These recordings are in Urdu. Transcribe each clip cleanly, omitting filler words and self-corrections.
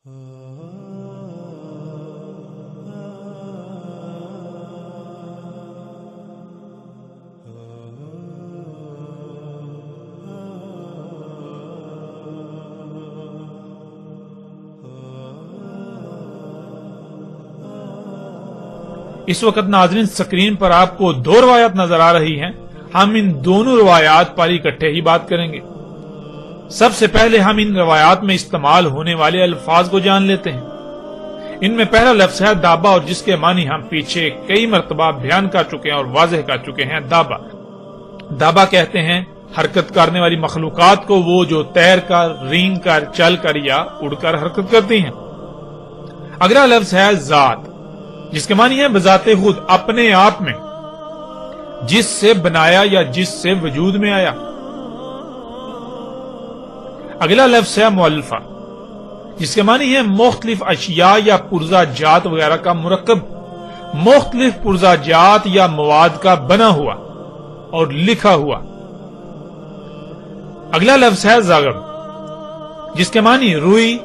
اس وقت ناظرین سکرین پر آپ کو دو روایات نظر آ رہی ہیں. ہم ان دونوں روایات پر اکٹھے ہی بات کریں گے. سب سے پہلے ہم ان روایات میں استعمال ہونے والے الفاظ کو جان لیتے ہیں. ان میں پہلا لفظ ہے دابا، اور جس کے معنی ہم پیچھے کئی مرتبہ بیان کر چکے ہیں اور واضح کر چکے ہیں. دابا دابا کہتے ہیں حرکت کرنے والی مخلوقات کو، وہ جو تیر کر، رینگ کر، چل کر یا اڑ کر حرکت کرتی ہیں. اگلا لفظ ہے ذات، جس کے معنی ہے بذات خود، اپنے آپ میں، جس سے بنایا یا جس سے وجود میں آیا. اگلا لفظ ہے مؤلفہ، جس کے معنی ہے مختلف اشیاء یا پرزہ جات وغیرہ کا مرکب، مختلف پرزہ جات یا مواد کا بنا ہوا اور لکھا ہوا. اگلا لفظ ہے زغب، جس کے معنی روئی،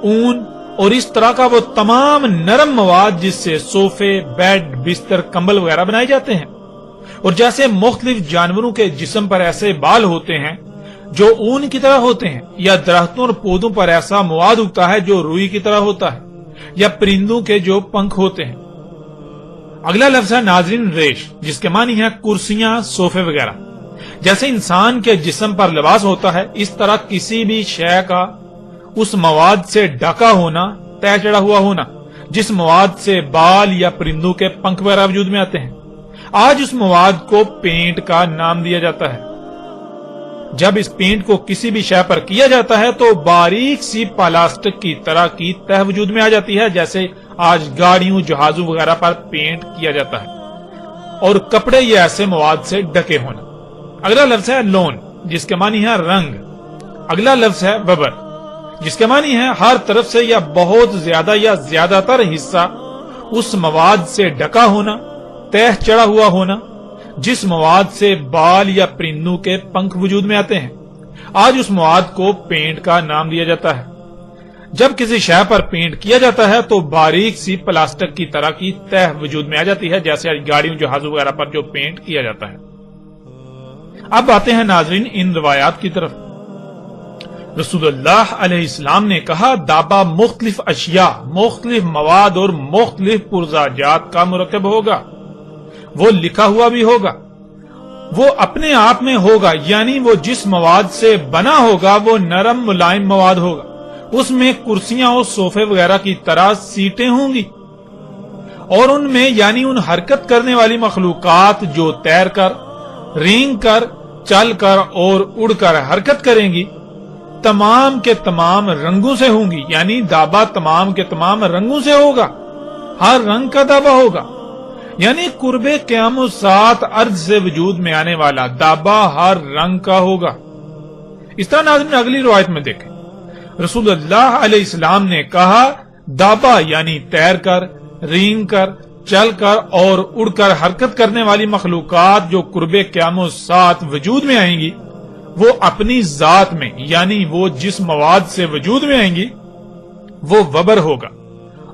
اون اور اس طرح کا وہ تمام نرم مواد جس سے صوفے، بیڈ، بستر، کمبل وغیرہ بنائے جاتے ہیں. اور جیسے مختلف جانوروں کے جسم پر ایسے بال ہوتے ہیں جو اون کی طرح ہوتے ہیں، یا درختوں اور پودوں پر ایسا مواد اگتا ہے جو روئی کی طرح ہوتا ہے، یا پرندوں کے جو پنکھ ہوتے ہیں. اگلا لفظ ہے ناظرین ریش، جس کے معنی ہے کرسیاں، صوفے وغیرہ. جیسے انسان کے جسم پر لباس ہوتا ہے، اس طرح کسی بھی شے کا اس مواد سے ڈھکا ہونا، طے چڑھا ہوا ہونا، جس مواد سے بال یا پرندوں کے پنکھ وغیرہ وجود میں آتے ہیں. آج اس مواد کو پینٹ کا نام دیا جاتا ہے. جب اس پینٹ کو کسی بھی شے پر کیا جاتا ہے تو باریک سی پلاسٹک کی طرح کی تہ وجود میں آ جاتی ہے، جیسے آج گاڑیوں، جہازوں وغیرہ پر پینٹ کیا جاتا ہے. اور کپڑے یہ ایسے مواد سے ڈھکے ہونا. اگلا لفظ ہے لون، جس کے معنی ہے رنگ. اگلا لفظ ہے وبر، جس کے معنی ہے ہر طرف سے یا بہت زیادہ یا زیادہ تر حصہ اس مواد سے ڈھکا ہونا، تہ چڑھا ہوا ہونا، جس مواد سے بال یا پرندوں کے پنکھ وجود میں آتے ہیں. آج اس مواد کو پینٹ کا نام دیا جاتا ہے. جب کسی شے پر پینٹ کیا جاتا ہے تو باریک سی پلاسٹک کی طرح کی تہ وجود میں آ جاتی ہے، جیسے آج گاڑیوں، جہازوں وغیرہ پر جو پینٹ کیا جاتا ہے. اب آتے ہیں ناظرین ان روایات کی طرف. رسول اللہ علیہ السلام نے کہا دابا مختلف اشیاء، مختلف مواد اور مختلف پرزہ جات کا مرکب ہوگا. وہ لکھا ہوا بھی ہوگا، وہ اپنے آپ میں ہوگا، یعنی وہ جس مواد سے بنا ہوگا وہ نرم ملائم مواد ہوگا. اس میں کرسیاں اور صوفے وغیرہ کی طرح سیٹیں ہوں گی، اور ان میں یعنی ان حرکت کرنے والی مخلوقات جو تیر کر، رینگ کر، چل کر اور اڑ کر حرکت کریں گی، تمام کے تمام رنگوں سے ہوں گی. یعنی دابا تمام کے تمام رنگوں سے ہوگا، ہر رنگ کا دابا ہوگا. یعنی قرب قیام و سات ارض سے وجود میں آنے والا دابا ہر رنگ کا ہوگا. اس طرح ناظرین اگلی روایت میں دیکھیں، رسول اللہ علیہ السلام نے کہا دابا یعنی تیر کر، رینگ کر، چل کر اور اڑ کر حرکت کرنے والی مخلوقات جو قرب قیام و سات وجود میں آئیں گی، وہ اپنی ذات میں یعنی وہ جس مواد سے وجود میں آئیں گی وہ وبر ہوگا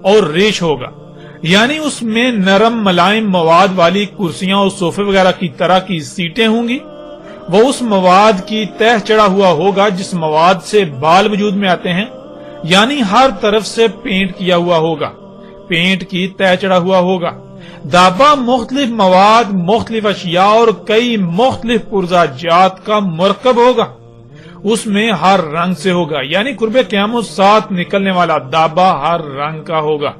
اور ریش ہوگا. یعنی اس میں نرم ملائم مواد والی کرسیاں اور صوفے وغیرہ کی طرح کی سیٹیں ہوں گی. وہ اس مواد کی تہ چڑھا ہوا ہوگا جس مواد سے بال وجود میں آتے ہیں، یعنی ہر طرف سے پینٹ کیا ہوا ہوگا، پینٹ کی تہ چڑھا ہوا ہوگا. دابا مختلف مواد، مختلف اشیاء اور کئی مختلف پرزہ جات کا مرکب ہوگا. اس میں ہر رنگ سے ہوگا، یعنی قرب قیام و سات نکلنے والا دابا ہر رنگ کا ہوگا.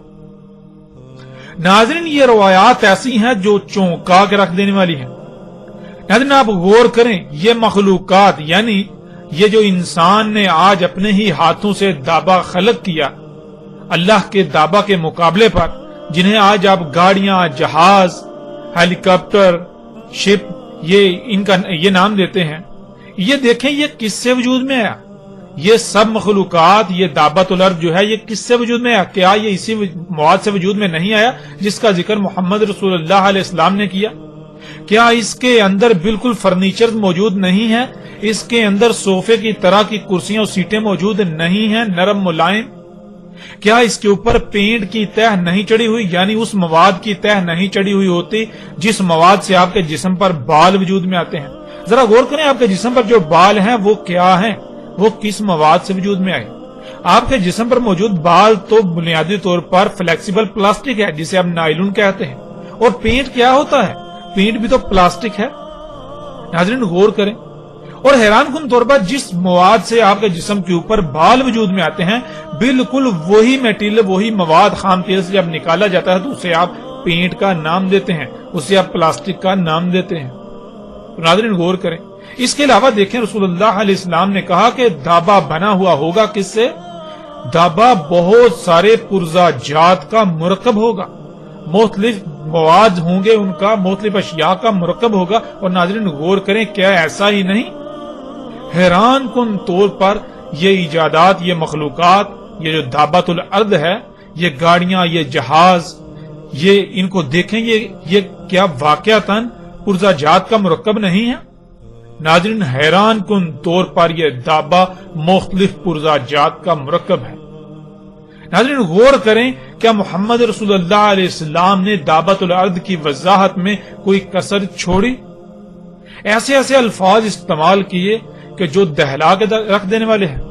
ناظرین یہ روایات ایسی ہیں جو چونکا کے رکھ دینے والی ہیں. ناظرین آپ غور کریں، یہ مخلوقات یعنی یہ جو انسان نے آج اپنے ہی ہاتھوں سے دابا خلق کیا اللہ کے دابا کے مقابلے پر، جنہیں آج آپ گاڑیاں، جہاز، ہیلی کاپٹر، شپ یہ نام دیتے ہیں، یہ دیکھیں یہ کس سے وجود میں آیا. یہ سب مخلوقات، یہ دابۃ الارض جو ہے یہ کس سے وجود میں آیا؟ کیا یہ اسی مواد سے وجود میں نہیں آیا جس کا ذکر محمد رسول اللہ علیہ السلام نے کیا؟ کیا اس کے اندر بالکل فرنیچر موجود نہیں ہے؟ اس کے اندر صوفے کی طرح کی کرسیاں اور سیٹیں موجود نہیں ہیں، نرم ملائم؟ کیا اس کے اوپر پینٹ کی تہ نہیں چڑھی ہوئی، یعنی اس مواد کی تہ نہیں چڑھی ہوئی ہوتی جس مواد سے آپ کے جسم پر بال وجود میں آتے ہیں؟ ذرا غور کریں، آپ کے جسم پر جو بال ہیں وہ کیا ہیں، وہ کس مواد سے وجود میں آئے؟ آپ کے جسم پر موجود بال تو بنیادی طور پر فلیکسیبل پلاسٹک ہے جسے آپ نائلون کہتے ہیں، اور پینٹ کیا ہوتا ہے؟ پینٹ بھی تو پلاسٹک ہے۔ ناظرین غور کریں، اور حیران کن طور پر جس مواد سے آپ کے جسم کے اوپر بال وجود میں آتے ہیں بالکل وہی میٹیریل، وہی مواد خام تیل سے جب نکالا جاتا ہے تو اسے آپ پینٹ کا نام دیتے ہیں، اسے آپ پلاسٹک کا نام دیتے ہیں۔ تو ناظرین غور کریں، اس کے علاوہ دیکھیں رسول اللہ علیہ السلام نے کہا کہ دابا بنا ہوا ہوگا کس سے؟ دابا بہت سارے پرزا جات کا مرکب ہوگا، مختلف مواد ہوں گے، ان کا مختلف اشیاء کا مرکب ہوگا۔ اور ناظرین غور کریں، کیا ایسا ہی نہیں؟ حیران کن طور پر یہ ایجادات، یہ مخلوقات، یہ جو دابۃ الارض ہے، یہ گاڑیاں، یہ جہاز، یہ ان کو دیکھیں، یہ کیا واقعتاً پرزا جات کا مرکب نہیں ہے؟ ناظرین حیران کن طور پر یہ دابا مختلف پرزا جات کا مرکب ہے۔ ناظرین غور کریں، کیا محمد رسول اللہ علیہ السلام نے دابۃ الارض کی وضاحت میں کوئی کسر چھوڑی؟ ایسے ایسے الفاظ استعمال کیے کہ جو دہلا کے رکھ دینے والے ہیں۔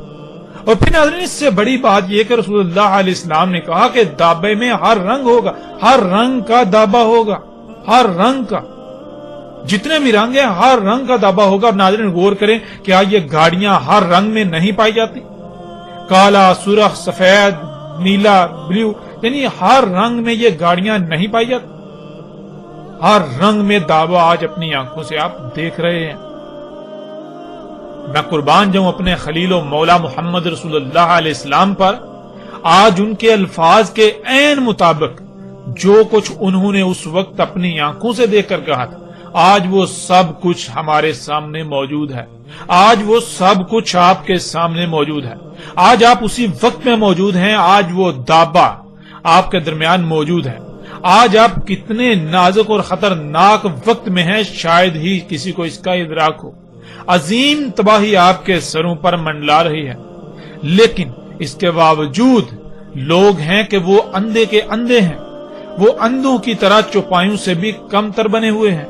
اور پھر ناظرین اس سے بڑی بات یہ کہ رسول اللہ علیہ السلام نے کہا کہ دابے میں ہر رنگ ہوگا، ہر رنگ کا دابا ہوگا، ہر رنگ کا، جتنے بھی رنگ ہیں ہر رنگ کا دابا ہوگا۔ اور ناظرین غور کریں، کیا یہ گاڑیاں ہر رنگ میں نہیں پائی جاتی؟ کالا، سرخ، سفید، نیلا، بلیو، یعنی ہر رنگ میں یہ گاڑیاں نہیں پائی جاتی؟ ہر رنگ میں دابا آج اپنی آنکھوں سے آپ دیکھ رہے ہیں۔ میں قربان جاؤں اپنے خلیل و مولا محمد رسول اللہ علیہ السلام پر، آج ان کے الفاظ کے عین مطابق جو کچھ انہوں نے اس وقت اپنی آنکھوں سے دیکھ کر کہا تھا، آج وہ سب کچھ ہمارے سامنے موجود ہے، آج وہ سب کچھ آپ کے سامنے موجود ہے، آج آپ اسی وقت میں موجود ہیں، آج وہ دابا آپ کے درمیان موجود ہے۔ آج آپ کتنے نازک اور خطرناک وقت میں ہیں، شاید ہی کسی کو اس کا ادراک ہو۔ عظیم تباہی آپ کے سروں پر منڈلا رہی ہے، لیکن اس کے باوجود لوگ ہیں کہ وہ اندھے کے اندھے ہیں، وہ اندھوں کی طرح چوپایوں سے بھی کم تر بنے ہوئے ہیں۔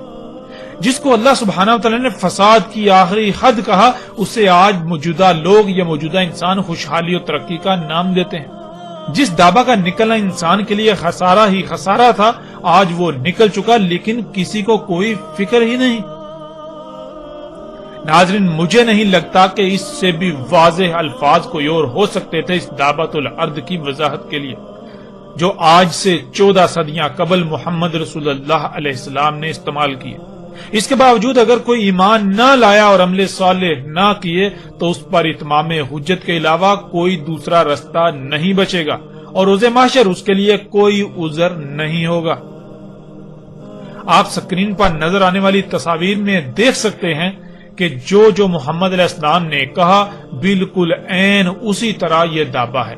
جس کو اللہ سبحانہ وتعالی نے فساد کی آخری حد کہا، اسے آج موجودہ لوگ یا موجودہ انسان خوشحالی اور ترقی کا نام دیتے ہیں۔ جس دابا کا نکلنا انسان کے لیے خسارہ ہی خسارہ تھا، آج وہ نکل چکا، لیکن کسی کو کوئی فکر ہی نہیں۔ ناظرین مجھے نہیں لگتا کہ اس سے بھی واضح الفاظ کوئی اور ہو سکتے تھے اس دابۃ الارض کی وضاحت کے لیے، جو آج سے 14 صدیاں قبل محمد رسول اللہ علیہ السلام نے استعمال کیے۔ اس کے باوجود اگر کوئی ایمان نہ لایا اور عمل صالح نہ کیے تو اس پر اتمام حجت کے علاوہ کوئی دوسرا رستہ نہیں بچے گا، اور روز محشر اس کے لیے کوئی عذر نہیں ہوگا۔ آپ سکرین پر نظر آنے والی تصاویر میں دیکھ سکتے ہیں کہ جو محمد علیہ السلام نے کہا بالکل عین اسی طرح یہ دابا ہے،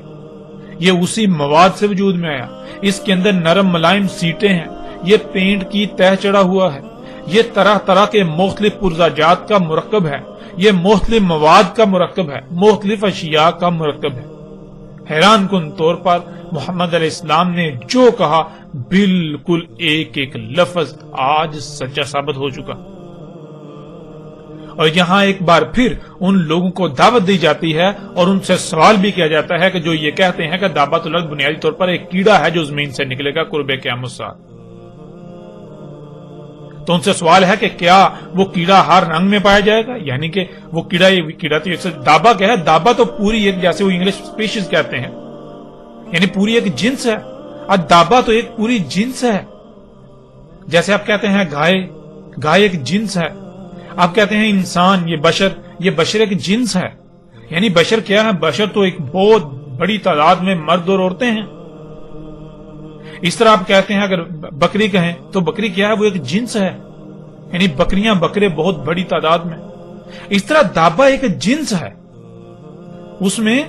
یہ اسی مواد سے وجود میں آیا۔ اس کے اندر نرم ملائم سیٹیں ہیں، یہ پینٹ کی تہ چڑھا ہوا ہے، یہ طرح طرح کے مختلف پرزا جات کا مرکب ہے، یہ مختلف مواد کا مرکب ہے، مختلف اشیاء کا مرکب ہے۔ حیران کن طور پر محمد علیہ السلام نے جو کہا بالکل ایک ایک لفظ آج سچا ثابت ہو چکا۔ اور یہاں ایک بار پھر ان لوگوں کو دعوت دی جاتی ہے اور ان سے سوال بھی کیا جاتا ہے کہ جو یہ کہتے ہیں کہ دابۃ الارض بنیادی طور پر ایک کیڑا ہے جو زمین سے نکلے گا قرب قیامت ساتھ، تو ان سے سوال ہے کہ کیا وہ کیڑا ہر رنگ میں پایا جائے گا؟ یعنی کہ وہ کیڑا تو دابا کیا ہے؟ دابا تو پوری ایک، جیسے وہ انگلش اسپیشیز کہتے ہیں، یعنی پوری ایک جنس ہے۔ اب دابا تو ایک پوری جنس ہے، جیسے آپ کہتے ہیں گائے ایک جنس ہے، آپ کہتے ہیں انسان، یہ بشر ایک جنس ہے، یعنی بشر کیا ہے؟ بشر تو ایک بہت بڑی تعداد میں مرد اور عورتیں ہیں۔ اس طرح آپ کہتے ہیں اگر بکری کہیں تو بکری کیا ہے؟ وہ ایک جنس ہے، یعنی بکریاں بکرے بہت بڑی تعداد میں۔ اس طرح دابا ایک جنس ہے، اس میں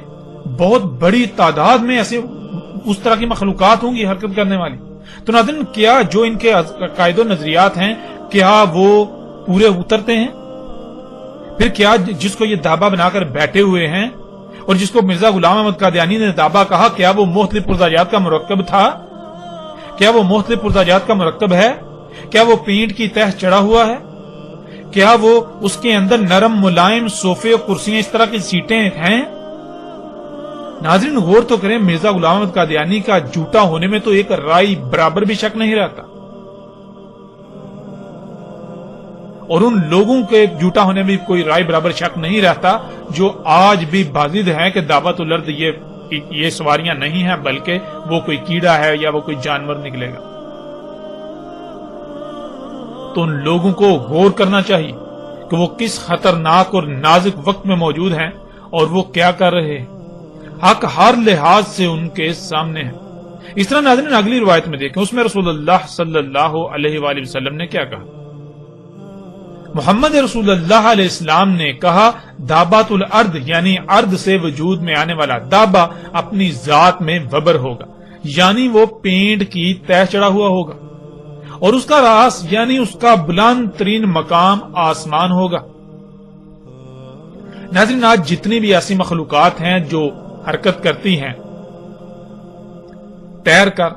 بہت بڑی تعداد میں ایسے اس طرح کی مخلوقات ہوں گی حرکت کرنے والی۔ تو ناظرین کیا جو ان کے عقائد و نظریات ہیں کیا وہ پورے اترتے ہیں؟ پھر کیا جس کو یہ دابا بنا کر بیٹھے ہوئے ہیں اور جس کو مرزا غلام احمد قادیانی نے دابا کہا، کیا وہ مختلف پرزاجات کا مرکب تھا؟ کیا وہ مختلف پرزاجات کا مرکب ہے؟ کیا وہ پینٹ کی تہ چڑھا ہوا ہے؟ کیا وہ اس کے اندر نرم ملائم صوفے اور کرسیاں اس طرح کی سیٹیں ہیں؟ ناظرین غور تو کریں، مرزا غلام احمد قادیانی کا جھوٹا ہونے میں تو ایک رائی برابر بھی شک نہیں رہتا، اور ان لوگوں کے جھوٹا ہونے میں کوئی رائے برابر شک نہیں رہتا جو آج بھی بازد ہیں کہ دعوت الارض یہ سواریاں نہیں ہیں بلکہ وہ کوئی کیڑا ہے یا وہ کوئی جانور نکلے گا۔ تو ان لوگوں کو غور کرنا چاہیے کہ وہ کس خطرناک اور نازک وقت میں موجود ہیں اور وہ کیا کر رہے ہیں۔ حق ہر لحاظ سے ان کے سامنے ہے۔ اس طرح ناظرین اگلی روایت میں دیکھیں، اس میں رسول اللہ صلی اللہ علیہ وآلہ وسلم نے کیا کہا؟ محمد رسول اللہ علیہ السلام نے کہا، دابات الارض یعنی ارض سے وجود میں آنے والا دابا اپنی ذات میں وبر ہوگا، یعنی وہ پینٹ کی تہ چڑھا ہوا ہوگا، اور اس کا راس یعنی اس کا بلند ترین مقام آسمان ہوگا۔ ناظرین آج جتنی بھی ایسی مخلوقات ہیں جو حرکت کرتی ہیں، تیر کر،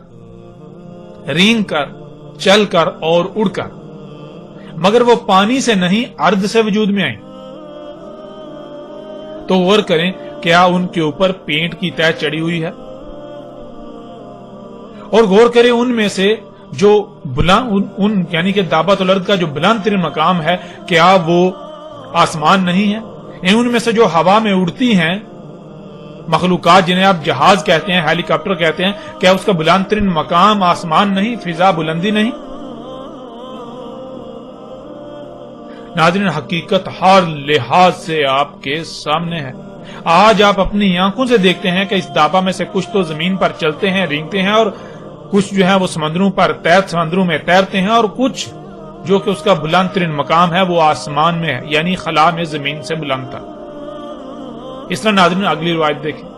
رینگ کر، چل کر اور اڑ کر، مگر وہ پانی سے نہیں ارض سے وجود میں آئیں، تو غور کریں کیا ان کے اوپر پینٹ کی تہ چڑھی ہوئی ہے؟ اور غور کریں ان میں سے جو بلند یعنی کہ دابت الارض کا جو بلند ترین مقام ہے، کیا وہ آسمان نہیں ہے؟ ان میں سے جو ہوا میں اڑتی ہیں مخلوقات جنہیں آپ جہاز کہتے ہیں، ہیلی کاپٹر کہتے ہیں، کیا اس کا بلند ترین مقام آسمان نہیں، فضا بلندی نہیں؟ ناظرین حقیقت ہر لحاظ سے آپ کے سامنے ہے۔ آج آپ اپنی آنکھوں سے دیکھتے ہیں کہ اس دابا میں سے کچھ تو زمین پر چلتے ہیں، رینگتے ہیں، اور کچھ جو ہے وہ سمندروں میں تیرتے ہیں، اور کچھ جو کہ اس کا بلند ترین مقام ہے وہ آسمان میں ہے، یعنی خلا میں زمین سے بلند تھا۔ اس طرح ناظرین اگلی روایت دیکھیں،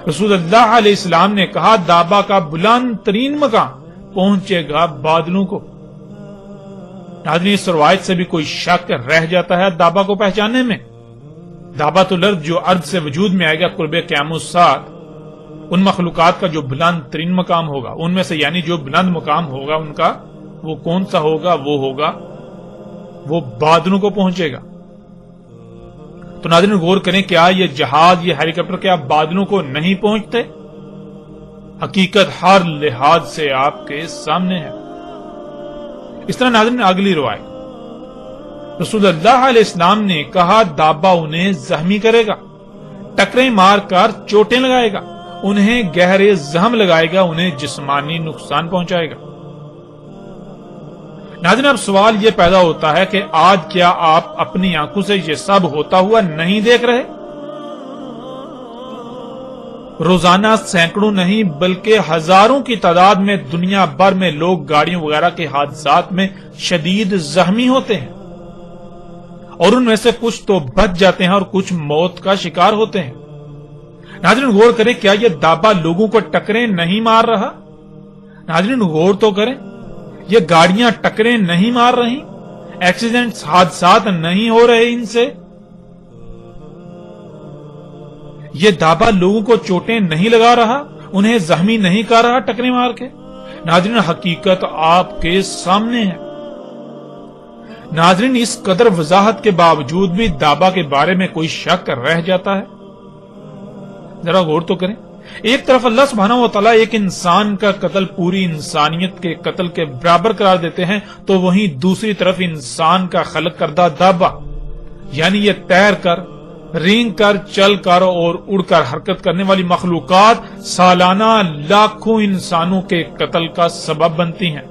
رسول اللہ علیہ السلام نے کہا، دابا کا بلند ترین مقام پہنچے گا بادلوں کو۔ ناظرین اس روایت سے بھی کوئی شک رہ جاتا ہے دابا کو پہچاننے میں؟ دابت الارض جو ارض سے وجود میں آئے گا قرب قیام الساعۃ، ان مخلوقات کا جو بلند ترین مقام ہوگا، ان میں سے یعنی جو بلند مقام ہوگا ان کا، وہ کون سا ہوگا؟ وہ بادلوں کو پہنچے گا۔ تو ناظرین غور کریں، کیا یہ جہاز، یہ ہیلی کاپٹر کیا بادلوں کو نہیں پہنچتے؟ حقیقت ہر لحاظ سے آپ کے سامنے ہے۔ اس طرح ناظرین اگلی روایت، رسول اللہ علیہ السلام نے کہا، دابا انہیں زخمی کرے گا، ٹکریں مار کر چوٹیں لگائے گا، انہیں گہرے زخم لگائے گا، انہیں جسمانی نقصان پہنچائے گا۔ ناظرین اب سوال یہ پیدا ہوتا ہے کہ آج کیا آپ اپنی آنکھوں سے یہ سب ہوتا ہوا نہیں دیکھ رہے؟ روزانہ سینکڑوں نہیں بلکہ ہزاروں کی تعداد میں دنیا بھر میں لوگ گاڑیوں وغیرہ کے حادثات میں شدید زخمی ہوتے ہیں، اور ان میں سے کچھ تو بچ جاتے ہیں اور کچھ موت کا شکار ہوتے ہیں۔ ناظرین غور کریں، کیا یہ دابا لوگوں کو ٹکریں نہیں مار رہا؟ ناظرین غور تو کریں، یہ گاڑیاں ٹکریں نہیں مار رہی، ایکسیڈنٹس، حادثات نہیں ہو رہے ان سے، یہ دابا لوگوں کو چوٹیں نہیں لگا رہا، انہیں زخمی نہیں کر رہا ٹکریں مار کے۔ ناظرین حقیقت آپ کے سامنے ہے۔ ناظرین اس قدر وضاحت کے باوجود بھی دابا کے بارے میں کوئی شک رہ جاتا ہے؟ ذرا غور تو کریں، ایک طرف اللہ سبحانہ و تعالیٰ ایک انسان کا قتل پوری انسانیت کے قتل کے برابر قرار دیتے ہیں، تو وہیں دوسری طرف انسان کا خلق کردہ دابا یعنی یہ تیر کر، رینگ کر، چل کر اور اڑ کر حرکت کرنے والی مخلوقات سالانہ لاکھوں انسانوں کے قتل کا سبب بنتی ہیں۔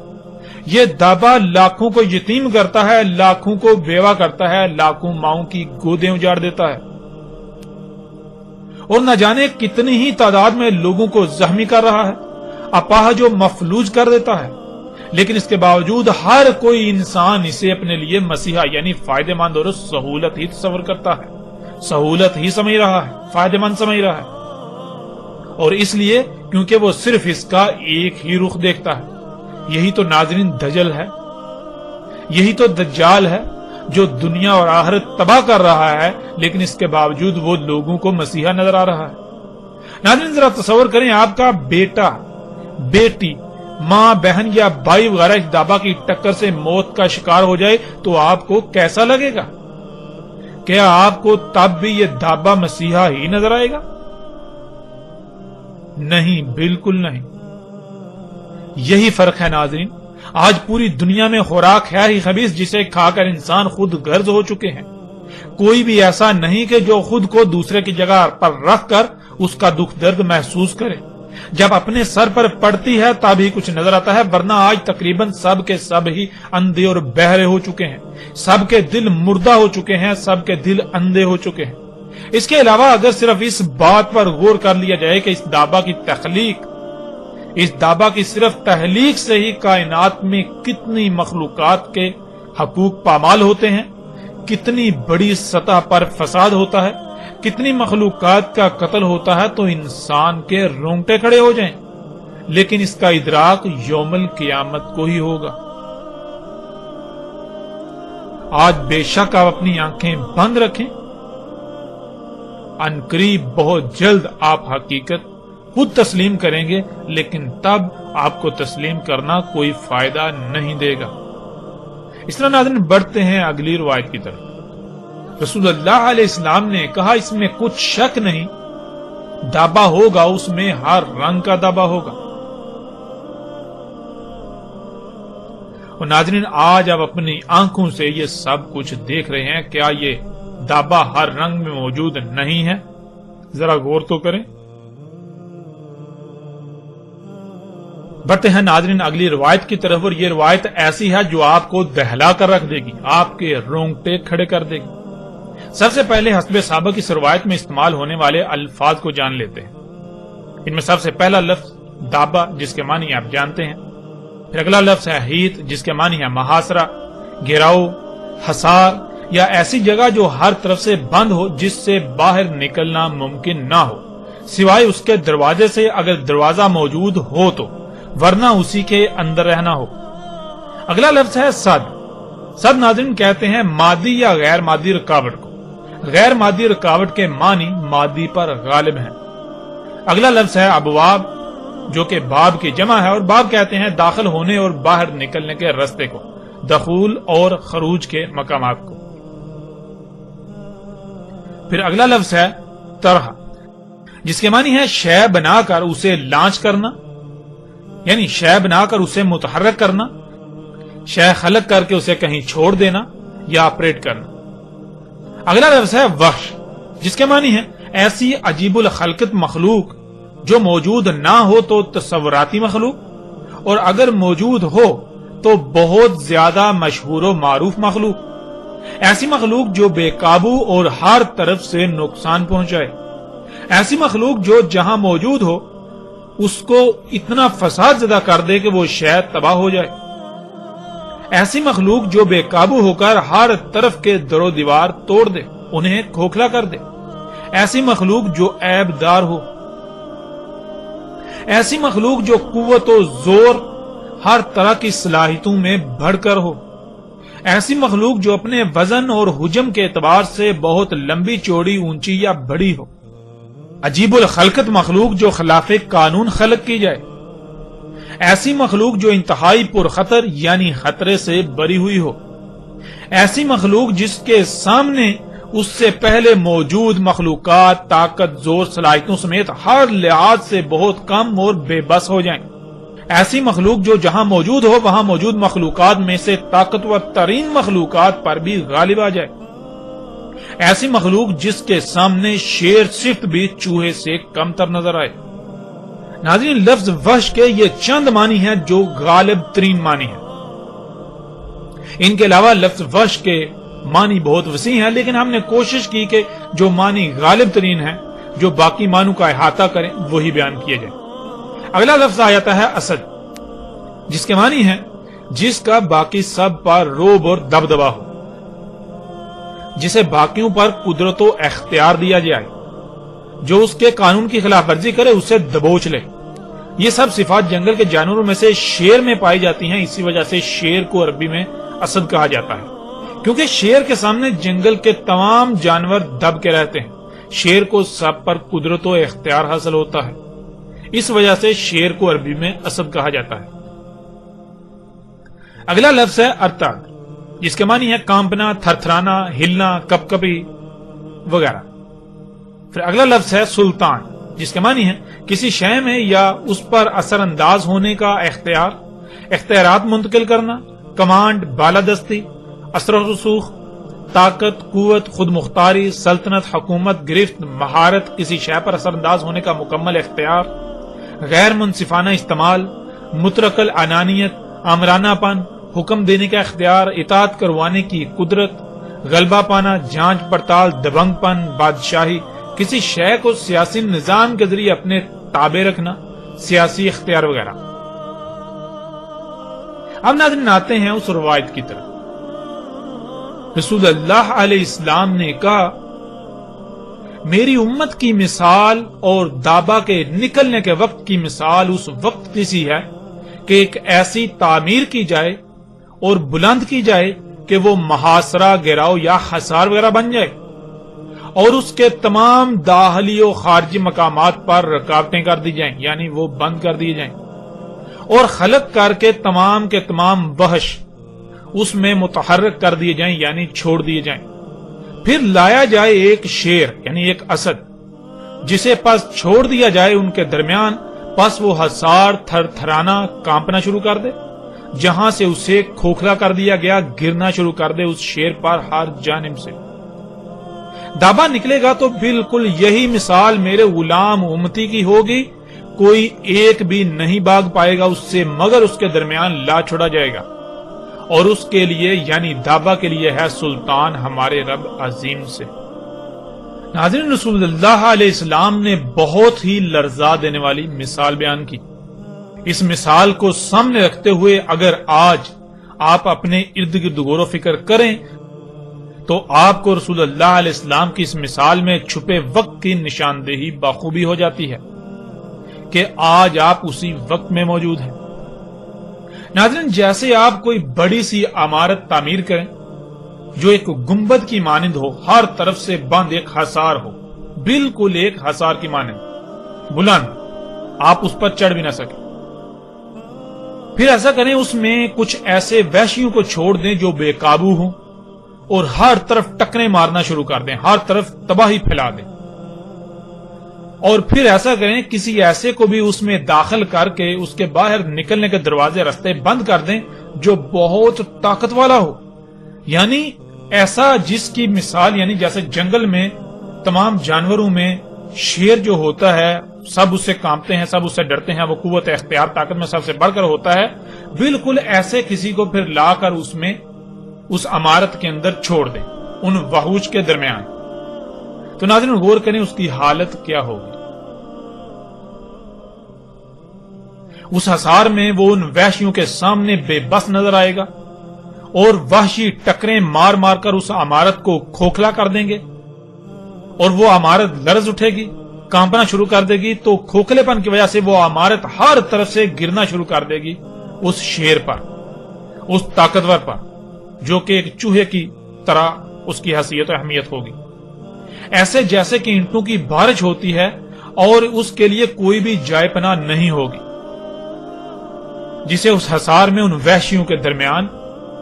یہ دابا لاکھوں کو یتیم کرتا ہے، لاکھوں کو بیوہ کرتا ہے، لاکھوں ماؤں کی گودیں اجاڑ دیتا ہے، اور نہ جانے کتنی ہی تعداد میں لوگوں کو زخمی کر رہا ہے، اپاہج و مفلوج کر دیتا ہے۔ لیکن اس کے باوجود ہر کوئی انسان اسے اپنے لیے مسیحا یعنی فائدہ مند اور سہولت ہی تصور کرتا ہے، سہولت ہی سمجھ رہا ہے، فائدہ مند سمجھ رہا ہے، اور اس لیے کیونکہ وہ صرف اس کا ایک ہی رخ دیکھتا ہے۔ یہی تو ناظرین دجل ہے، یہی تو دجال ہے۔ جو دنیا اور آخرت تباہ کر رہا ہے، لیکن اس کے باوجود وہ لوگوں کو مسیحا نظر آ رہا ہے۔ ناظرین ذرا تصور کریں، آپ کا بیٹا، بیٹی، ماں، بہن یا بھائی وغیرہ اس دابا کی ٹکر سے موت کا شکار ہو جائے تو آپ کو کیسا لگے گا؟ کیا آپ کو تب بھی یہ دابا مسیحا ہی نظر آئے گا؟ نہیں، بالکل نہیں۔ یہی فرق ہے ناظرین۔ آج پوری دنیا میں خوراک ہے ہی خبیث جسے کھا کر انسان خود غرض ہو چکے ہیں۔ کوئی بھی ایسا نہیں کہ جو خود کو دوسرے کی جگہ پر رکھ کر اس کا دکھ درد محسوس کرے۔ جب اپنے سر پر پڑتی ہے تب ہی کچھ نظر آتا ہے، ورنہ آج تقریباً سب کے سب ہی اندھے اور بہرے ہو چکے ہیں۔ سب کے دل مردہ ہو چکے ہیں، سب کے دل اندھے ہو چکے ہیں۔ اس کے علاوہ اگر صرف اس بات پر غور کر لیا جائے کہ اس دابا کی صرف تخلیق سے ہی کائنات میں کتنی مخلوقات کے حقوق پامال ہوتے ہیں، کتنی بڑی سطح پر فساد ہوتا ہے، کتنی مخلوقات کا قتل ہوتا ہے، تو انسان کے رونگٹے کھڑے ہو جائیں۔ لیکن اس کا ادراک یوم القیامت کو ہی ہوگا۔ آج بے شک آپ اپنی آنکھیں بند رکھیں، عنقریب بہت جلد آپ حقیقت خود تسلیم کریں گے، لیکن تب آپ کو تسلیم کرنا کوئی فائدہ نہیں دے گا۔ اس طرح ناظرین بڑھتے ہیں اگلی روایت کی طرف۔ رسول اللہ علیہ السلام نے کہا اس میں کچھ شک نہیں، دابا ہوگا، اس میں ہر رنگ کا دابا ہوگا۔ اور ناظرین آج آپ اپنی آنکھوں سے یہ سب کچھ دیکھ رہے ہیں، کیا یہ دابا ہر رنگ میں موجود نہیں ہے؟ ذرا غور تو کریں۔ بڑھتے ہیں ناظرین اگلی روایت کی طرف، اور یہ روایت ایسی ہے جو آپ کو دہلا کر رکھ دے گی، آپ کے رونگٹے کھڑے کر دے گی۔ سب سے پہلے حسب سابق اس روایت میں استعمال ہونے والے الفاظ کو جان لیتے ہیں۔ ان میں سب سے پہلا لفظ دابا، جس کے معنی آپ جانتے ہیں۔ پھر اگلا لفظ ہے حیط، جس کے معنی ہے محاصرہ، گھیراؤ، حصار یا ایسی جگہ جو ہر طرف سے بند ہو، جس سے باہر نکلنا ممکن نہ ہو سوائے اس کے دروازے سے، اگر دروازہ موجود ہو تو، ورنہ اسی کے اندر رہنا ہو۔ اگلا لفظ ہے صد۔ صد ناظرین کہتے ہیں مادی یا غیر مادی رکاوٹ کو۔ غیر مادی رکاوٹ کے معنی مادی پر غالب ہیں۔ اگلا لفظ ہے ابواب، جو کہ باب کی جمع ہے، اور باب کہتے ہیں داخل ہونے اور باہر نکلنے کے رستے کو، دخول اور خروج کے مقامات کو۔ پھر اگلا لفظ ہے طرح، جس کے معنی ہے شے بنا کر اسے لانچ کرنا، یعنی شے بنا کر اسے متحرک کرنا، شے خلق کر کے اسے کہیں چھوڑ دینا یا آپریٹ کرنا۔ اگلا لفظ ہے وحش، جس کے معنی ہے ایسی عجیب الخلقت مخلوق جو موجود نہ ہو تو تصوراتی مخلوق، اور اگر موجود ہو تو بہت زیادہ مشہور و معروف مخلوق، ایسی مخلوق جو بے قابو اور ہر طرف سے نقصان پہنچائے، ایسی مخلوق جو جہاں موجود ہو اس کو اتنا فساد زدہ کر دے کہ وہ شاید تباہ ہو جائے، ایسی مخلوق جو بے قابو ہو کر ہر طرف کے در و دیوار توڑ دے، انہیں کھوکھلا کر دے، ایسی مخلوق جو عیب دار ہو، ایسی مخلوق جو قوت و زور ہر طرح کی صلاحیتوں میں بڑھ کر ہو، ایسی مخلوق جو اپنے وزن اور حجم کے اعتبار سے بہت لمبی چوڑی اونچی یا بڑی ہو، عجیب الخلقت مخلوق جو خلاف قانون خلق کی جائے، ایسی مخلوق جو انتہائی پرخطر یعنی خطرے سے بری ہوئی ہو، ایسی مخلوق جس کے سامنے اس سے پہلے موجود مخلوقات طاقت زور صلاحیتوں سمیت ہر لحاظ سے بہت کم اور بے بس ہو جائیں، ایسی مخلوق جو جہاں موجود ہو وہاں موجود مخلوقات میں سے طاقتور ترین مخلوقات پر بھی غالب آ جائے، ایسی مخلوق جس کے سامنے شیر صفت بھی چوہے سے کم تر نظر آئے۔ ناظرین لفظ وحش کے یہ چند معنی ہیں جو غالب ترین معنی ہیں۔ ان کے علاوہ لفظ وحش کے معنی بہت وسیع ہیں، لیکن ہم نے کوشش کی کہ جو معنی غالب ترین ہیں، جو باقی معنوں کا احاطہ کریں، وہی بیان کیے جائیں۔ اگلا لفظ آ جاتا ہے اسد، جس کے معنی ہے جس کا باقی سب پر روب اور دبدبا ہو، جسے باقیوں پر قدرت و اختیار دیا جائے، جو اس کے قانون کی خلاف ورزی کرے اسے دبوچ لے۔ یہ سب صفات جنگل کے جانوروں میں سے شیر میں پائی جاتی ہیں، اسی وجہ سے شیر کو عربی میں اسد کہا جاتا ہے، کیونکہ شیر کے سامنے جنگل کے تمام جانور دب کے رہتے ہیں. شیر کو سب پر قدرت و اختیار حاصل ہوتا ہے. اس وجہ سے شیر کو عربی میں اسد کہا جاتا ہے. اگلا لفظ ہے ارتعد، جس کے معنی ہے کانپنا، تھرتھرانا، ہلنا، کپ کپی وغیرہ. پھر اگلا لفظ ہے سلطان، جس کے معنی ہے کسی شے میں یا اس پر اثر انداز ہونے کا اختیار، اختیارات منتقل کرنا، کمانڈ، بالادستی، اثر و رسوخ، طاقت، قوت، خود مختاری، سلطنت، حکومت، گرفت، مہارت، کسی شے پر اثر انداز ہونے کا مکمل اختیار، غیر منصفانہ استعمال، مطلق العنانیت، آمرانہ پن، حکم دینے کا اختیار، اطاعت کروانے کی قدرت، غلبہ پانا، جانچ پڑتال، دبنگ پن، بادشاہی، کسی شے کو سیاسی نظام کے ذریعے اپنے تابع رکھنا، سیاسی اختیار وغیرہ. اب ناظرین آتے ہیں اس روایت کی طرف. رسول اللہ علیہ السلام نے کہا میری امت کی مثال اور دابا کے نکلنے کے وقت کی مثال اس وقت کی سی ہے کہ ایک ایسی تعمیر کی جائے اور بلند کی جائے کہ وہ محاصرہ، گراؤ یا حصار وغیرہ بن جائے، اور اس کے تمام داخلی و خارجی مقامات پر رکاوٹیں کر دی جائیں، یعنی وہ بند کر دی جائیں، اور خلق کر کے تمام وحش اس میں متحرک کر دیے جائیں، یعنی چھوڑ دیے جائیں. پھر لایا جائے ایک شیر یعنی ایک اسد، جسے پس چھوڑ دیا جائے ان کے درمیان، پس وہ حصار، تھر تھرانا، کانپنا شروع کر دے، جہاں سے اسے کھوکھلا کر دیا گیا گرنا شروع کر دے اس شیر پر ہر جانب سے. دابا نکلے گا تو بالکل یہی مثال میرے غلام امتی کی ہوگی، کوئی ایک بھی نہیں بھاگ پائے گا اس سے مگر اس کے درمیان لا چھوڑا جائے گا، اور اس کے لیے یعنی دابا کے لیے ہے سلطان ہمارے رب عظیم سے. ناظرین، رسول اللہ علیہ السلام نے بہت ہی لرزا دینے والی مثال بیان کی. اس مثال کو سامنے رکھتے ہوئے اگر آج آپ اپنے ارد گرد غور و فکر کریں تو آپ کو رسول اللہ علیہ السلام کی اس مثال میں چھپے وقت کی نشاندہی بخوبی ہو جاتی ہے کہ آج آپ اسی وقت میں موجود ہیں. ناظرین، جیسے آپ کوئی بڑی سی عمارت تعمیر کریں جو ایک گنبد کی مانند ہو، ہر طرف سے بند ایک حصار ہو، بالکل ایک حصار کی مانند بلند، آپ اس پر چڑھ بھی نہ سکیں. پھر ایسا کریں اس میں کچھ ایسے وحشیوں کو چھوڑ دیں جو بے قابو ہوں اور ہر طرف ٹکریں مارنا شروع کر دیں، ہر طرف تباہی پھیلا دیں. اور پھر ایسا کریں کسی ایسے کو بھی اس میں داخل کر کے اس کے باہر نکلنے کے دروازے رستے بند کر دیں جو بہت طاقت والا ہو، یعنی ایسا جس کی مثال یعنی جیسے جنگل میں تمام جانوروں میں شیر جو ہوتا ہے سب اس سے کانپتے ہیں، سب اس سے ڈرتے ہیں، وہ قوت اختیار طاقت میں سب سے بڑھ کر ہوتا ہے، بالکل ایسے کسی کو پھر لا کر اس میں اس عمارت کے اندر چھوڑ دیں ان وحوش کے درمیان. تو ناظرین غور کریں اس کی حالت کیا ہوگی. اس حصار میں وہ ان وحشیوں کے سامنے بے بس نظر آئے گا اور وحشی ٹکریں مار مار کر اس عمارت کو کھوکھلا کر دیں گے، اور وہ عمارت لرز اٹھے گی، کانپنا شروع کر دے گی. تو کھوکھلے پن کی وجہ سے وہ عمارت ہر طرف سے گرنا شروع کر دے گی اس شیر پر، اس طاقتور پر، جو کہ ایک چوہے کی طرح اس کی حیثیت و اہمیت ہوگی، ایسے جیسے کہ اینٹوں کی بارش ہوتی ہے اور اس کے لیے کوئی بھی جائے پناہ نہیں ہوگی، جسے اس حصار میں ان وحشیوں کے درمیان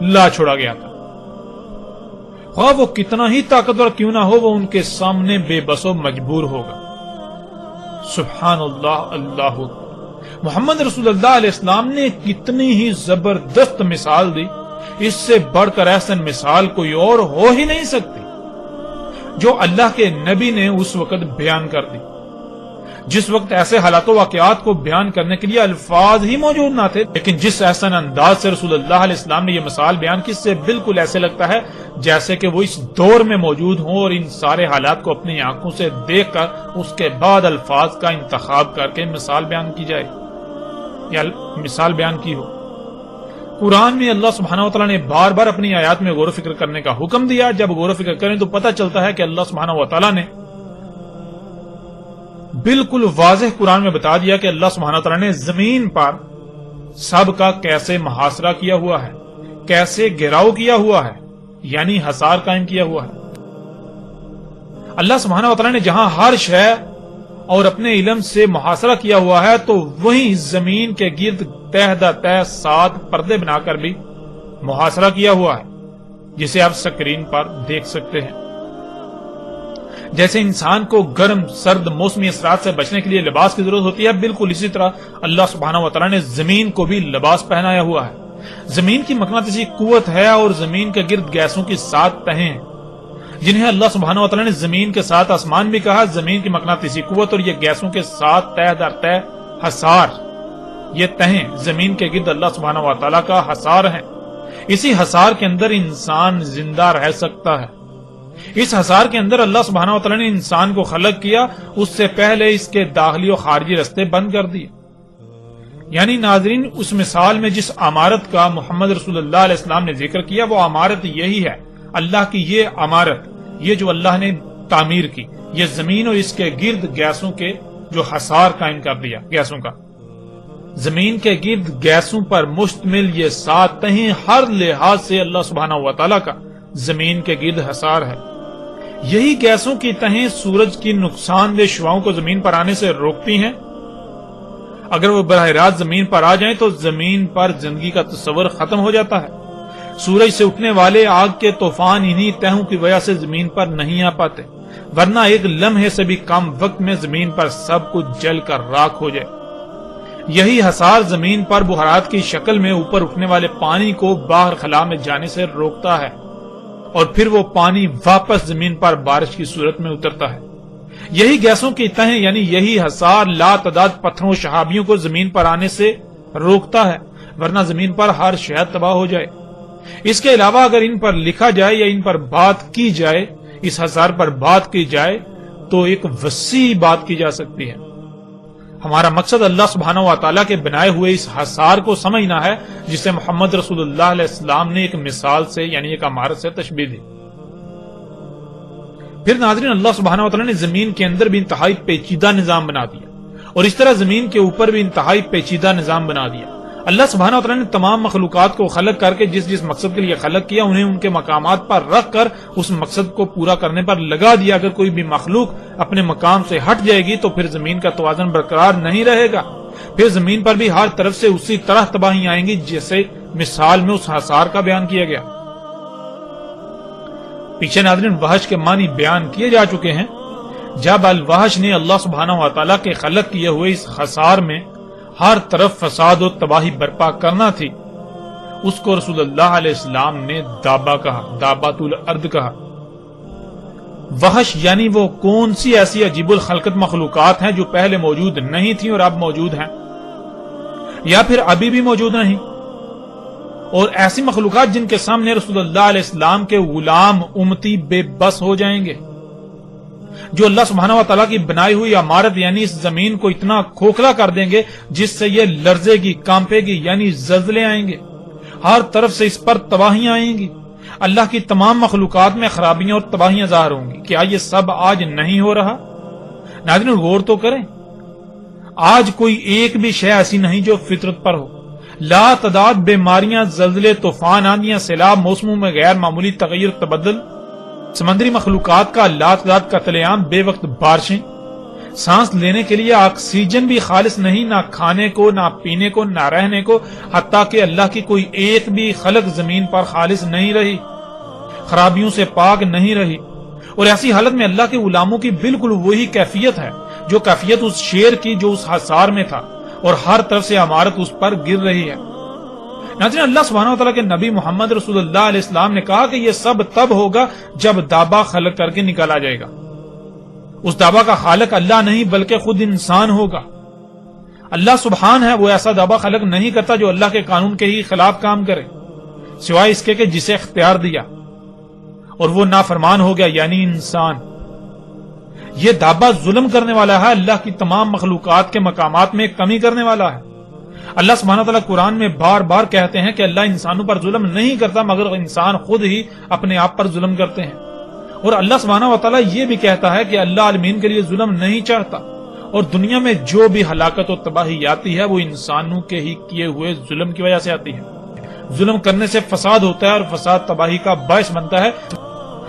لا چھوڑا گیا تھا. خواہ وہ کتنا ہی طاقتور کیوں نہ ہو، وہ ان کے سامنے بے بس و مجبور ہوگا. سبحان اللہ، اللہ اکبر. محمد رسول اللہ علیہ السلام نے کتنی ہی زبردست مثال دی، اس سے بڑھ کر احسن مثال کوئی اور ہو ہی نہیں سکتی جو اللہ کے نبی نے اس وقت بیان کر دی، جس وقت ایسے حالات و واقعات کو بیان کرنے کے لیے الفاظ ہی موجود نہ تھے. لیکن جس احسن انداز سے رسول اللہ علیہ السلام نے یہ مثال بیان کی، اس سے بالکل ایسے لگتا ہے جیسے کہ وہ اس دور میں موجود ہوں اور ان سارے حالات کو اپنی آنکھوں سے دیکھ کر اس کے بعد الفاظ کا انتخاب کر کے مثال بیان کی جائے یا مثال بیان کی ہو. قرآن میں اللہ سبحانہ و تعالیٰ نے بار بار اپنی آیات میں غور و فکر کرنے کا حکم دیا. جب غور و فکر کریں تو پتہ چلتا ہے کہ اللہ سبحانہ و تعالیٰ نے بالکل واضح قرآن میں بتا دیا کہ اللہ سبحانہ و تعالیٰ نے زمین پر سب کا کیسے محاصرہ کیا ہوا ہے، کیسے گھیراؤ کیا ہوا ہے، یعنی حصار قائم کیا ہوا ہے۔ اللہ سبحانہ وتعالی نے جہاں ہر شے اور اپنے علم سے محاصرہ کیا ہوا ہے تو وہیں زمین کے گرد تہ در تہ 7 پردے بنا کر بھی محاصرہ کیا ہوا ہے، جسے آپ سکرین پر دیکھ سکتے ہیں۔ جیسے انسان کو گرم سرد موسمی اثرات سے بچنے کے لیے لباس کی ضرورت ہوتی ہے، بالکل اسی طرح اللہ سبحانہ وتعالی نے زمین کو بھی لباس پہنایا ہوا ہے۔ زمین کی مقناطیسی قوت ہے اور زمین کے گرد گیسوں کی 7 تہیں ہیں، جنہیں اللہ سبحانہ وتعالی نے زمین کے ساتھ آسمان بھی کہا۔ زمین کی مقناطیسی قوت اور یہ گیسوں کے 7 تہ در تہ حصار، یہ تہیں زمین کے گرد اللہ سبحانہ وتعالی کا حصار ہیں۔ اسی حصار کے اندر انسان زندہ رہ سکتا ہے۔ اس حصار کے اندر اللہ سبحانہ وتعالی نے انسان کو خلق کیا، اس سے پہلے اس کے داخلی و خارجی رستے بند کر دیے۔ یعنی ناظرین، اس مثال میں جس عمارت کا محمد رسول اللہ علیہ السلام نے ذکر کیا وہ عمارت یہی ہے، اللہ کی یہ عمارت، یہ جو اللہ نے تعمیر کی، یہ زمین اور اس کے گرد گیسوں کے جو حصار قائم کر دیا، گیسوں کا، زمین کے گرد گیسوں پر مشتمل یہ 7 تہیں ہر لحاظ سے اللہ سبحانہ وتعالی کا زمین کے گرد حصار ہے۔ یہی گیسوں کی تہیں سورج کی نقصان دہ شعاؤں کو زمین پر آنے سے روکتی ہیں۔ اگر وہ براہ راست زمین پر آ جائیں تو زمین پر زندگی کا تصور ختم ہو جاتا ہے۔ سورج سے اٹھنے والے آگ کے طوفان انہی تہوں کی وجہ سے زمین پر نہیں آ پاتے، ورنہ ایک لمحے سے بھی کم وقت میں زمین پر سب کچھ جل کر راکھ ہو جائے۔ یہی حصار زمین پر بخارات کی شکل میں اوپر اٹھنے والے پانی کو باہر خلا میں جانے سے روکتا ہے، اور پھر وہ پانی واپس زمین پر بارش کی صورت میں اترتا ہے۔ یہی گیسوں کی تہیں یعنی یہی حصار لا تعداد پتھروں و شہابیوں کو زمین پر آنے سے روکتا ہے، ورنہ زمین پر ہر شے تباہ ہو جائے۔ اس کے علاوہ اگر ان پر لکھا جائے یا ان پر بات کی جائے، اس حصار پر بات کی جائے تو ایک وسیع بات کی جا سکتی ہے۔ ہمارا مقصد اللہ سبحانہ وتعالی کے بنائے ہوئے اس حصار کو سمجھنا ہے، جسے محمد رسول اللہ علیہ السلام نے ایک مثال سے یعنی ایک عمارت سے تشبیہ دی۔ پھر ناظرین، اللہ سبحانہ وتعالی نے زمین کے اندر بھی انتہائی پیچیدہ نظام بنا دیا، اور اس طرح زمین کے اوپر بھی انتہائی پیچیدہ نظام بنا دیا۔ اللہ سبحانہ وتعالی نے تمام مخلوقات کو خلق کر کے جس مقصد کے لیے خلق کیا، انہیں ان کے مقامات پر رکھ کر اس مقصد کو پورا کرنے پر لگا دیا۔ اگر کوئی بھی مخلوق اپنے مقام سے ہٹ جائے گی تو پھر زمین کا توازن برقرار نہیں رہے گا، پھر زمین پر بھی ہر طرف سے اسی طرح تباہی آئیں گی جیسے مثال میں اس حصار کا بیان کیا گیا۔ پیچھے ناظرین وحش کے معنی بیان کیے جا چکے ہیں۔ جب الوحش نے اللہ سبحانہ وتعالی کے خلق کیے ہوئے اس حصار میں ہر طرف فساد و تباہی برپا کرنا تھی، اس کو رسول اللہ علیہ السلام نے دابا کہا، دابات الارض کہا۔ وحش یعنی وہ کون سی ایسی عجیب الخلقت مخلوقات ہیں جو پہلے موجود نہیں تھیں اور اب موجود ہیں، یا پھر ابھی بھی موجود نہیں، اور ایسی مخلوقات جن کے سامنے رسول اللہ علیہ السلام کے غلام امتی بے بس ہو جائیں گے، جو اللہ سبحانہ وتعالی کی بنائی ہوئی عمارت یعنی اس زمین کو اتنا کھوکھلا کر دیں گے جس سے یہ لرزے گی، کانپے گی، یعنی زلزلے آئیں گے، ہر طرف سے اس پر تباہیاں آئیں گی، اللہ کی تمام مخلوقات میں خرابیاں اور تباہیاں ظاہر ہوں گی۔ کیا یہ سب آج نہیں ہو رہا؟ ناظرین غور تو کریں، آج کوئی ایک بھی شے ایسی نہیں جو فطرت پر ہو۔ لا تعداد بیماریاں، زلزلے، طوفان، آندیاں، سیلاب، موسموں میں غیر معمولی تغیر تبدل، سمندری مخلوقات کا لا تعداد قتل عام، بے وقت بارشیں، سانس لینے کے لیے آکسیجن بھی خالص نہیں، نہ کھانے کو، نہ پینے کو، نہ رہنے کو، حتیٰ کہ اللہ کی کوئی ایک بھی خلق زمین پر خالص نہیں رہی، خرابیوں سے پاک نہیں رہی۔ اور ایسی حالت میں اللہ کے غلاموں کی بالکل وہی کیفیت ہے جو کیفیت اس شیر کی جو اس حصار میں تھا، اور ہر طرف سے عمارت اس پر گر رہی ہے۔ ناظرین اللہ سبحانہ وتعالی کے نبی محمد رسول اللہ علیہ السلام نے کہا کہ یہ سب تب ہوگا جب دابا خلق کر کے نکالا جائے گا۔ اس دابا کا خالق اللہ نہیں بلکہ خود انسان ہوگا۔ اللہ سبحان ہے، وہ ایسا دابا خلق نہیں کرتا جو اللہ کے قانون کے ہی خلاف کام کرے، سوائے اس کے کہ جسے اختیار دیا، اور وہ نافرمان ہو گیا یعنی انسان۔ یہ دابا ظلم کرنے والا ہے، اللہ کی تمام مخلوقات کے مقامات میں کمی کرنے والا ہے۔ اللہ سبحانہ وتعالی قرآن میں بار بار کہتے ہیں کہ اللہ انسانوں پر ظلم نہیں کرتا مگر انسان خود ہی اپنے آپ پر ظلم کرتے ہیں، اور اللہ سبحانہ وتعالی یہ بھی کہتا ہے کہ اللہ عالمین کے لیے ظلم نہیں چاہتا، اور دنیا میں جو بھی ہلاکت و تباہی آتی ہے وہ انسانوں کے ہی کیے ہوئے ظلم کی وجہ سے آتی ہے۔ ظلم کرنے سے فساد ہوتا ہے اور فساد تباہی کا باعث بنتا ہے.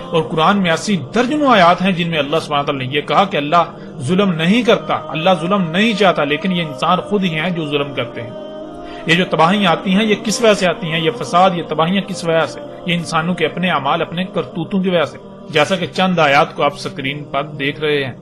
اور قرآن میں ایسی درجنوں آیات ہیں جن میں اللہ سبحانہ وتعالی نے یہ کہا کہ اللہ ظلم نہیں کرتا، اللہ ظلم نہیں چاہتا، لیکن یہ انسان خود ہی ہیں جو ظلم کرتے ہیں. یہ جو تباہیاں آتی ہیں یہ کس وجہ سے آتی ہیں؟ یہ فساد، یہ تباہیاں کس وجہ سے؟ یہ انسانوں کے اپنے اعمال، اپنے کرتوتوں کی وجہ سے، جیسا کہ چند آیات کو آپ سکرین پر دیکھ رہے ہیں.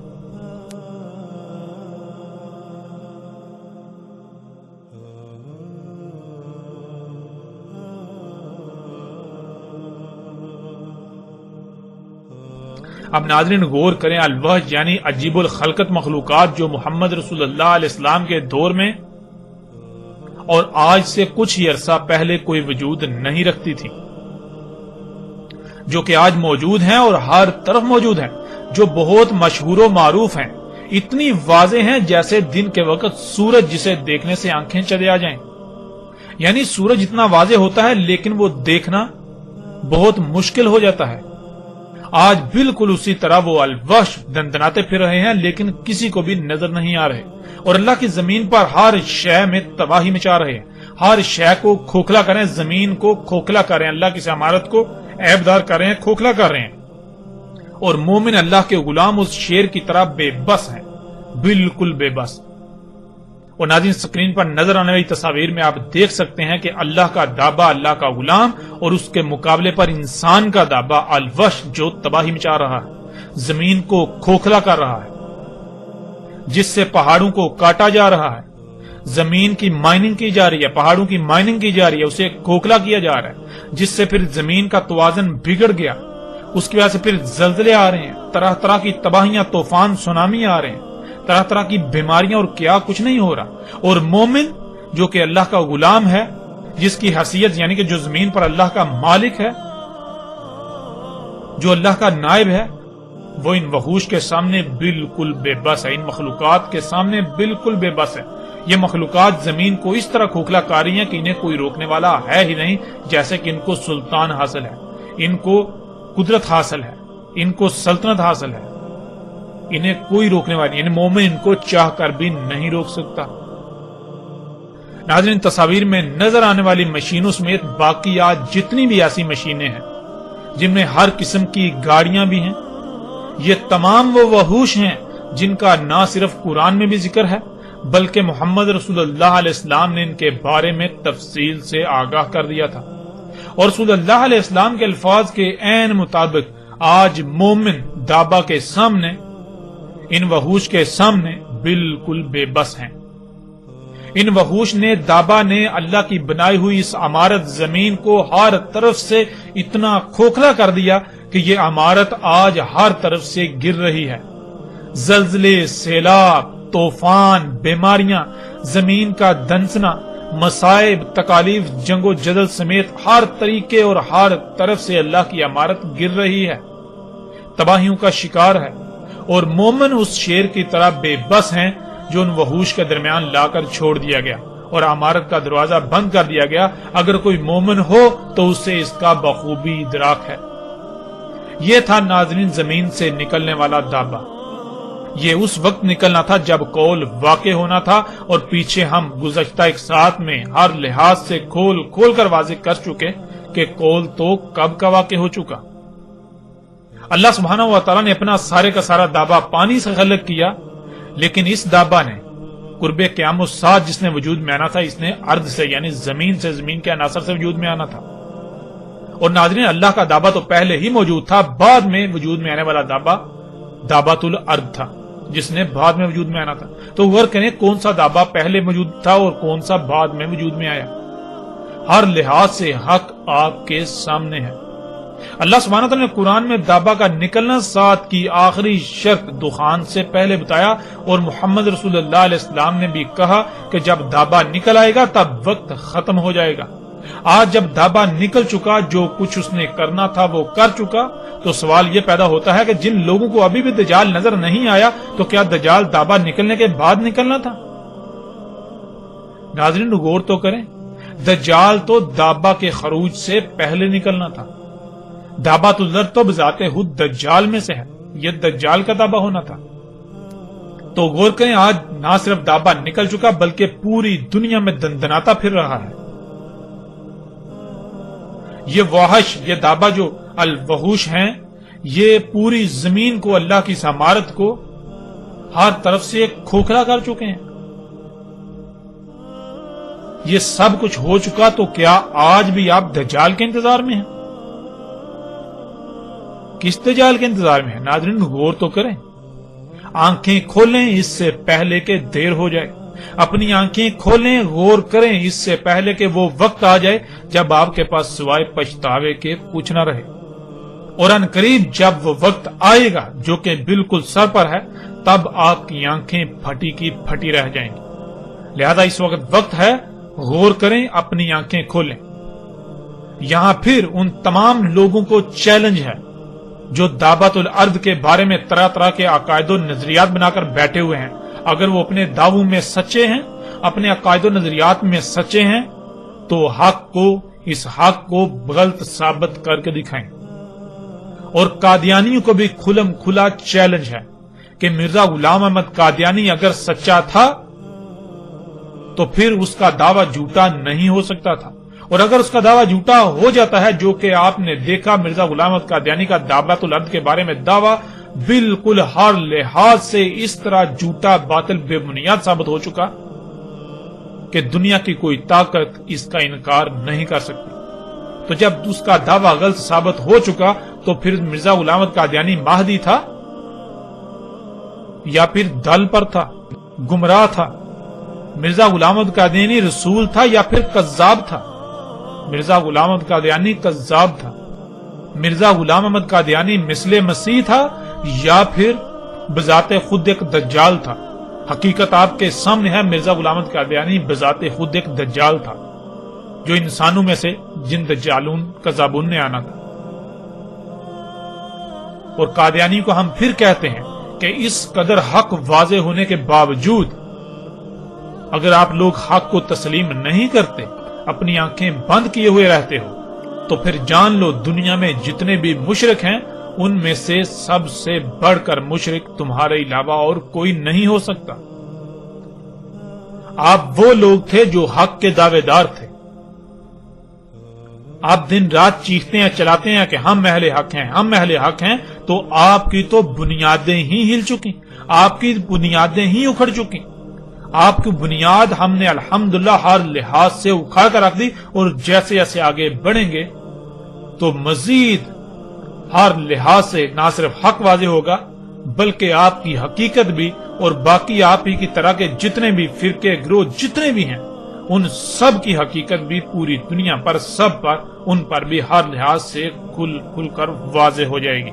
اب ناظرین غور کریں، الوحش یعنی عجیب الخلقت مخلوقات جو محمد رسول اللہ علیہ السلام کے دور میں اور آج سے کچھ ہی عرصہ پہلے کوئی وجود نہیں رکھتی تھی، جو کہ آج موجود ہیں اور ہر طرف موجود ہیں، جو بہت مشہور و معروف ہیں، اتنی واضح ہیں جیسے دن کے وقت سورج جسے دیکھنے سے آنکھیں چلے آ جائیں. یعنی سورج اتنا واضح ہوتا ہے لیکن وہ دیکھنا بہت مشکل ہو جاتا ہے. آج بالکل اسی طرح وہ الوحش دندناتے پھر رہے ہیں لیکن کسی کو بھی نظر نہیں آ رہے، اور اللہ کی زمین پر ہر شے میں تباہی مچا رہے ہیں. ہر شے کو کھوکھلا کریں، زمین کو کھوکھلا کریں، اللہ کی عمارت کو عیبدار کر رہے ہیں، کھوکھلا کر رہے ہیں. اور مومن اللہ کے غلام اس شیر کی طرح بے بس ہیں، بالکل بے بس. اور ناظرین سکرین پر نظر آنے والی تصاویر میں آپ دیکھ سکتے ہیں کہ اللہ کا دابا اللہ کا غلام اور اس کے مقابلے پر انسان کا دابا الوحش جو تباہی مچا رہا ہے، زمین کو کھوکھلا کر رہا ہے، جس سے پہاڑوں کو کاٹا جا رہا ہے، زمین کی مائننگ کی جا رہی ہے، پہاڑوں کی مائننگ کی جا رہی ہے، اسے کھوکھلا کیا جا رہا ہے، جس سے پھر زمین کا توازن بگڑ گیا. اس کی وجہ سے پھر زلزلے آ رہے ہیں، طرح طرح کی تباہیاں، طوفان، سونامی آ رہے ہیں، طرح طرح کی بیماریاں، اور کیا کچھ نہیں ہو رہا. اور مومن جو کہ اللہ کا غلام ہے، جس کی حیثیت یعنی کہ جو زمین پر اللہ کا مالک ہے، جو اللہ کا نائب ہے، وہ ان وحوش کے سامنے بالکل بے بس ہے، ان مخلوقات کے سامنے بالکل بے بس ہے. یہ مخلوقات زمین کو اس طرح کھوکھلا کر رہی ہیں کہ انہیں کوئی روکنے والا ہے ہی نہیں، جیسے کہ ان کو سلطان حاصل ہے، ان کو قدرت حاصل ہے، ان کو سلطنت حاصل ہے، انہیں کوئی روکنے والا نہیں. یعنی مومن ان کو چاہ کر بھی نہیں روک سکتا. ناظرین تصاویر میں نظر آنے والی مشینوں سمیت باقی آج جتنی بھی ایسی مشینیں ہیں جن میں ہر قسم کی گاڑیاں بھی ہیں، یہ تمام وہ وحوش ہیں جن کا نہ صرف قرآن میں بھی ذکر ہے بلکہ محمد رسول اللہ علیہ السلام نے ان کے بارے میں تفصیل سے آگاہ کر دیا تھا. اور رسول اللہ علیہ السلام کے الفاظ کے عین مطابق آج مومن دابا کے سامنے، ان وحوش کے سامنے بالکل بے بس ہیں. ان وحوش نے، دابا نے اللہ کی بنائی ہوئی اس عمارت زمین کو ہر طرف سے اتنا کھوکھلا کر دیا کہ یہ عمارت آج ہر طرف سے گر رہی ہے. زلزلے، سیلاب، طوفان، بیماریاں، زمین کا دنسنا، مصائب، تکالیف، جنگ و جدل سمیت ہر طریقے اور ہر طرف سے اللہ کی عمارت گر رہی ہے، تباہیوں کا شکار ہے. اور مومن اس شیر کی طرح بے بس ہیں جو ان وحوش کے درمیان لا کر چھوڑ دیا گیا اور عمارت کا دروازہ بند کر دیا گیا. اگر کوئی مومن ہو تو اسے اس کا بخوبی ادراک ہے. یہ تھا ناظرین زمین سے نکلنے والا دابا. یہ اس وقت نکلنا تھا جب قول واقع ہونا تھا، اور پیچھے ہم گزشتہ ایک ساعت میں ہر لحاظ سے کھول کھول کر واضح کر چکے کہ قول تو کب کا واقع ہو چکا. اللہ سبحانہ و تعالیٰ نے اپنا سارے کا سارا دابا پانی سے خلق کیا، لیکن اس دابا نے قرب قیام الساعت جس نے وجود میں آنا تھا، اس نے ارض سے یعنی زمین سے، زمین کے عناصر سے وجود میں آنا تھا. اور ناظرین اللہ کا دابا تو پہلے ہی موجود تھا، بعد میں وجود میں آنے والا دابا دابۃ الارض تھا جس نے بعد میں وجود میں آنا تھا. تو غور کریں کون سا دابا پہلے موجود تھا اور کون سا بعد میں وجود میں آیا. ہر لحاظ سے حق آپ کے سامنے ہے. اللہ سبحانہ تعالیٰ نے قرآن میں دابا کا نکلنا ساتھ کی آخری شرط دخان سے پہلے بتایا، اور محمد رسول اللہ علیہ السلام نے بھی کہا کہ جب دابا نکل آئے گا تب وقت ختم ہو جائے گا. آج جب دابا نکل چکا، جو کچھ اس نے کرنا تھا وہ کر چکا، تو سوال یہ پیدا ہوتا ہے کہ جن لوگوں کو ابھی بھی دجال نظر نہیں آیا تو کیا دجال دابا نکلنے کے بعد نکلنا تھا؟ ناظرین غور تو کریں، دجال تو دابا کے خروج سے پہلے نکلنا تھا. دابۃ الارض تو بذات خود دجال میں سے ہے، یہ دجال کا دابا ہونا تھا. تو غور کریں آج نہ صرف دابا نکل چکا بلکہ پوری دنیا میں دندناتا پھر رہا ہے. یہ وحش، یہ دابا جو الوحوش ہیں، یہ پوری زمین کو، اللہ کی سمارت کو ہر طرف سے کھوکھلا کر چکے ہیں۔ یہ سب کچھ ہو چکا تو کیا آج بھی آپ دجال کے انتظار میں ہیں؟ کس دجال کے انتظار میں ہیں؟ ناظرین غور تو کریں، آنکھیں کھولیں اس سے پہلے کہ دیر ہو جائے، اپنی آنکھیں کھولیں، غور کریں اس سے پہلے کہ وہ وقت آ جائے جب آپ کے پاس سوائے پچھتاوے کے کچھ نہ رہے۔ اور ان قریب جب وہ وقت آئے گا جو کہ بالکل سر پر ہے، تب آپ کی آنکھیں پھٹی کی پھٹی رہ جائیں گی۔ لہذا اس وقت ہے، غور کریں، اپنی آنکھیں کھولیں۔ یہاں پھر ان تمام لوگوں کو چیلنج ہے جو دعوت الارض کے بارے میں طرح طرح کے عقائد و نظریات بنا کر بیٹھے ہوئے ہیں۔ اگر وہ اپنے دعووں میں سچے ہیں، اپنے عقائد و نظریات میں سچے ہیں، تو اس حق کو غلط ثابت کر کے دکھائیں۔ اور قادیانیوں کو بھی کھلم کھلا چیلنج ہے کہ مرزا غلام احمد قادیانی اگر سچا تھا تو پھر اس کا دعویٰ جھوٹا نہیں ہو سکتا تھا، اور اگر اس کا دعویٰ جھوٹا ہو جاتا ہے، جو کہ آپ نے دیکھا مرزا غلام احمد قادیانی کا دعوت الارض کے بارے میں دعویٰ بالکل ہر لحاظ سے اس طرح جھوٹا، باطل، بے بنیاد ثابت ہو چکا کہ دنیا کی کوئی طاقت اس کا انکار نہیں کر سکتی۔ تو جب اس کا دعویٰ غلط ثابت ہو چکا تو پھر مرزا غلام احمد قادیانی مہدی تھا یا پھر دل پر تھا، گمراہ تھا؟ مرزا غلام احمد قادیانی رسول تھا یا پھر کذاب تھا؟ مرزا غلام احمد قادیانی کذاب تھا۔ مرزا غلام احمد قادیانی مثل مسیح تھا یا پھر بذات خود ایک دجال تھا؟ حقیقت آپ کے سامنے ہے، مرزا غلام احمد قادیانی بذات خود ایک دجال تھا، جو انسانوں میں سے جن دجالون کذابون نے آنا تھا۔ اور قادیانی کو ہم پھر کہتے ہیں کہ اس قدر حق واضح ہونے کے باوجود اگر آپ لوگ حق کو تسلیم نہیں کرتے، اپنی آنکھیں بند کیے ہوئے رہتے ہو، تو پھر جان لو دنیا میں جتنے بھی مشرک ہیں ان میں سے سب سے بڑھ کر مشرک تمہارے علاوہ اور کوئی نہیں ہو سکتا۔ آپ وہ لوگ تھے جو حق کے دعوے دار تھے۔ آپ دن رات چیختے ہیں، چلاتے ہیں کہ ہم اہل حق ہیں، ہم اہل حق ہیں، تو آپ کی تو بنیادیں ہی ہل چکی، آپ کی بنیادیں ہی اکھڑ چکی۔ آپ کی بنیاد ہم نے الحمدللہ ہر لحاظ سے اکھاڑ کر رکھ دی، اور جیسے جیسے آگے بڑھیں گے تو مزید ہر لحاظ سے نہ صرف حق واضح ہوگا بلکہ آپ کی حقیقت بھی، اور باقی آپ ہی کی طرح کے جتنے بھی فرقے، گروہ جتنے بھی ہیں، ان سب کی حقیقت بھی پوری دنیا پر، سب پر، ان پر بھی ہر لحاظ سے کھل کر واضح ہو جائے گی۔